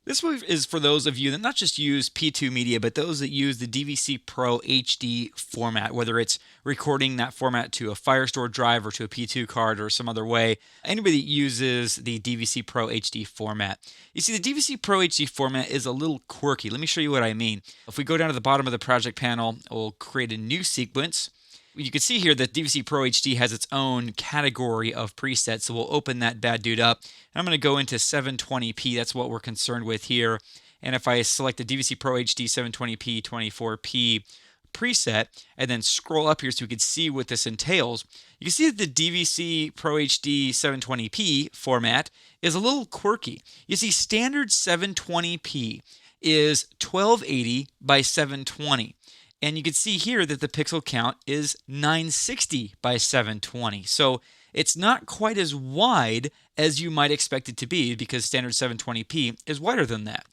This one is for those of you that not just use P2 media, but those that use the DVC Pro HD format, whether it's recording that format to a Firestore drive or to a P2 card or some other way. Anybody that uses the DVC Pro HD format. You see, the DVC Pro HD format is a little quirky. Let me show you what I mean. If we go down to the bottom of the project panel, we'll create a new sequence. You can see here that DVC Pro HD has its own category of presets, so we'll open that bad dude up. And I'm going to go into 720p, that's what we're concerned with here. And if I select the DVC Pro HD 720p 24p preset and then scroll up here so we can see what this entails, you can see that the DVC Pro HD 720p format is a little quirky. You see, standard 720p is 1280 by 720. And you can see here that the pixel count is 960 by 720. So it's not quite as wide as you might expect it to be because standard 720p is wider than that.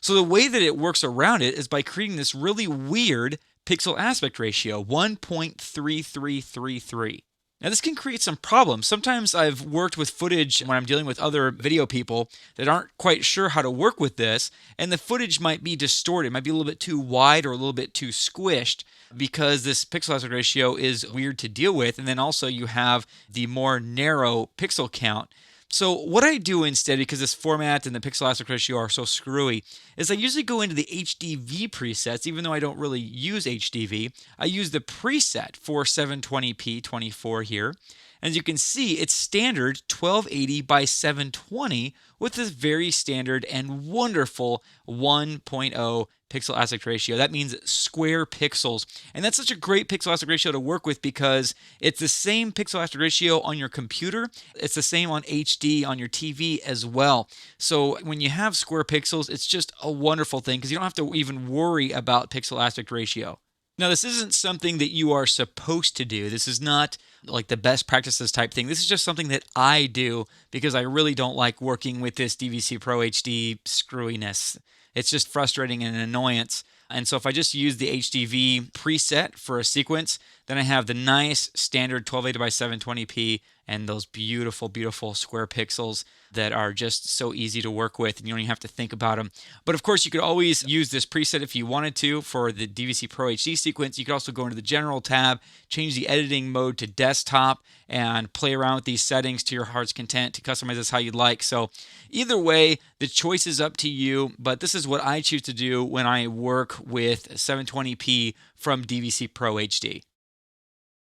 So the way that it works around it is by creating this really weird pixel aspect ratio, 1.3333. Now this can create some problems. Sometimes I've worked with footage when I'm dealing with other video people that aren't quite sure how to work with this, and the footage might be distorted, might be a little bit too wide or a little bit too squished because this pixel aspect ratio is weird to deal with, and then also you have the more narrow pixel count. So what I do instead, because this format and the pixel aspect ratio are so screwy, is I usually go into the HDV presets. Even though I don't really use HDV, I use the preset for 720p 24 here. As you can see, it's standard 1280 by 720 with this very standard and wonderful 1.0 pixel aspect ratio. That means square pixels. And that's such a great pixel aspect ratio to work with because it's the same pixel aspect ratio on your computer. It's the same on HD on your TV as well. So when you have square pixels, it's just a wonderful thing because you don't have to even worry about pixel aspect ratio. Now, this isn't something that you are supposed to do. This is not like the best practices type thing. This is just something that I do because I really don't like working with this DVC Pro HD screwiness. It's just frustrating and an annoyance. And so if I just use the HDV preset for a sequence, then I have the nice standard 1280 by 720p and those beautiful, beautiful square pixels that are just so easy to work with and you don't even have to think about them. But of course, you could always use this preset if you wanted to for the DVC Pro HD sequence. You could also go into the General tab, change the editing mode to desktop, and play around with these settings to your heart's content to customize this how you'd like. So either way, the choice is up to you, but this is what I choose to do when I work with 720p from DVC Pro HD.